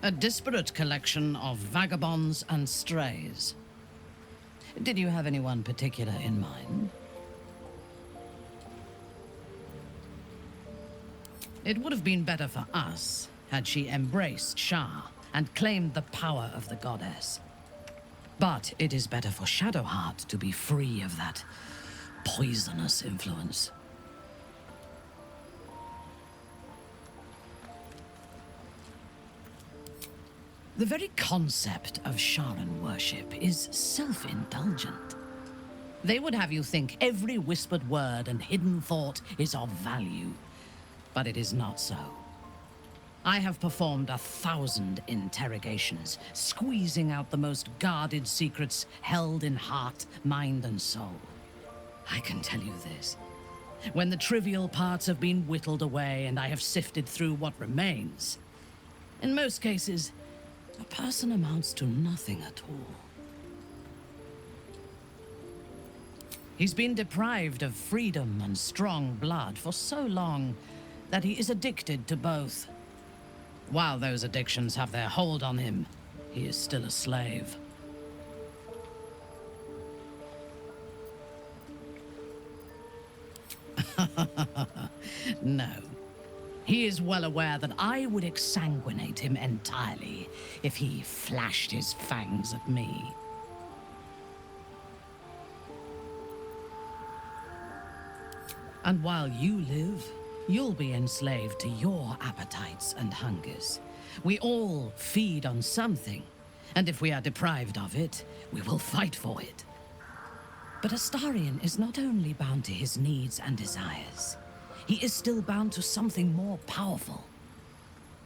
A disparate collection of vagabonds and strays. Did you have anyone particular in mind? It would have been better for us had she embraced Shah and claimed the power of the goddess. But it is better for Shadowheart to be free of that poisonous influence. The very concept of Sharan worship is self-indulgent. They would have you think every whispered word and hidden thought is of value, but it is not so. I have performed 1,000 interrogations, squeezing out the most guarded secrets held in heart, mind, and soul. I can tell you this. When the trivial parts have been whittled away and I have sifted through what remains, in most cases, a person amounts to nothing at all. He's been deprived of freedom and strong blood for so long that he is addicted to both. While those addictions have their hold on him, he is still a slave. No. He is well aware that I would exsanguinate him entirely if he flashed his fangs at me. And while you live, you'll be enslaved to your appetites and hungers. We all feed on something, and if we are deprived of it, we will fight for it. But Astarion is not only bound to his needs and desires, he is still bound to something more powerful.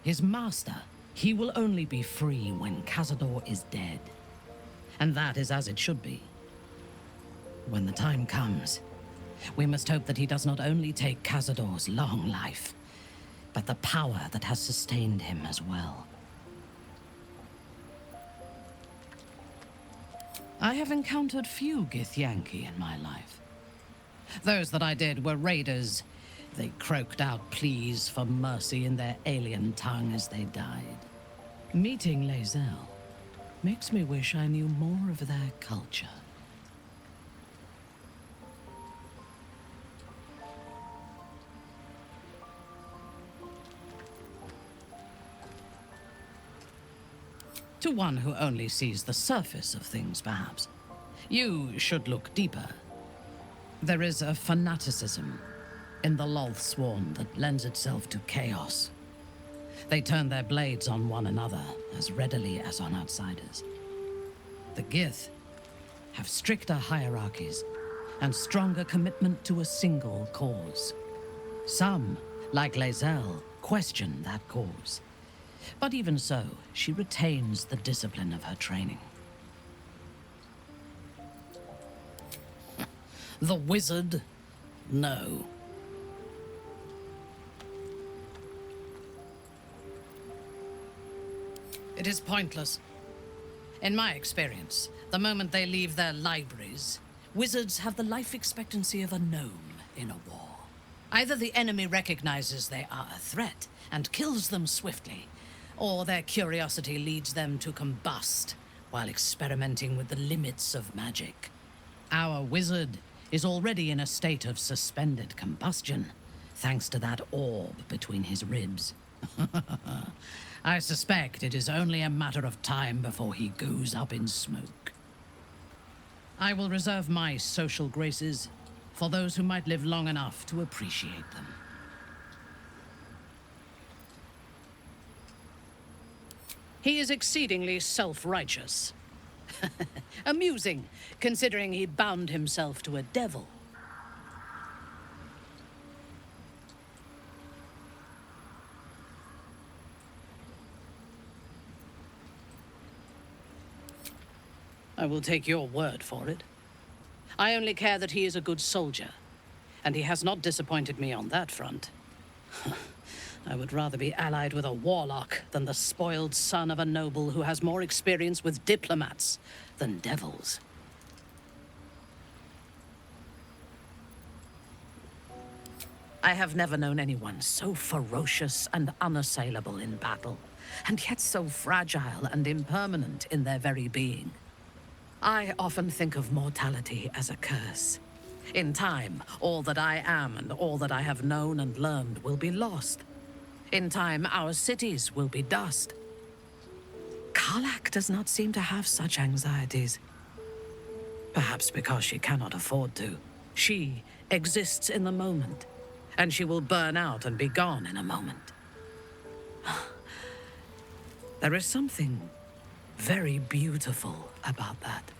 His master, he will only be free when Cazador is dead. And that is as it should be. When the time comes, we must hope that he does not only take Cazador's long life, but the power that has sustained him as well. I have encountered few Githyanki in my life. Those that I did were raiders. They croaked out pleas for mercy in their alien tongue as they died. Meeting Lae'zel makes me wish I knew more of their culture. To one who only sees the surface of things, perhaps. You should look deeper. There is a fanaticism in the Loth swarm that lends itself to chaos. They turn their blades on one another as readily as on outsiders. The Gith have stricter hierarchies and stronger commitment to a single cause. Some, like Lae'zel, question that cause. But even so, she retains the discipline of her training. The wizard? No. It is pointless. In my experience, the moment they leave their libraries, wizards have the life expectancy of a gnome in a war. Either the enemy recognizes they are a threat and kills them swiftly, or their curiosity leads them to combust while experimenting with the limits of magic. Our wizard is already in a state of suspended combustion, thanks to that orb between his ribs. I suspect it is only a matter of time before he goes up in smoke. I will reserve my social graces for those who might live long enough to appreciate them. He is exceedingly self-righteous. Amusing, considering he bound himself to a devil. I will take your word for it. I only care that he is a good soldier, and he has not disappointed me on that front. I would rather be allied with a warlock than the spoiled son of a noble who has more experience with diplomats than devils. I have never known anyone so ferocious and unassailable in battle. and yet so fragile and impermanent in their very being. I often think of mortality as a curse. In time, all that I am and all that I have known and learned will be lost. In time, our cities will be dust. Karlak does not seem to have such anxieties. Perhaps because she cannot afford to. She exists in the moment, and she will burn out and be gone in a moment. There is something very beautiful about that.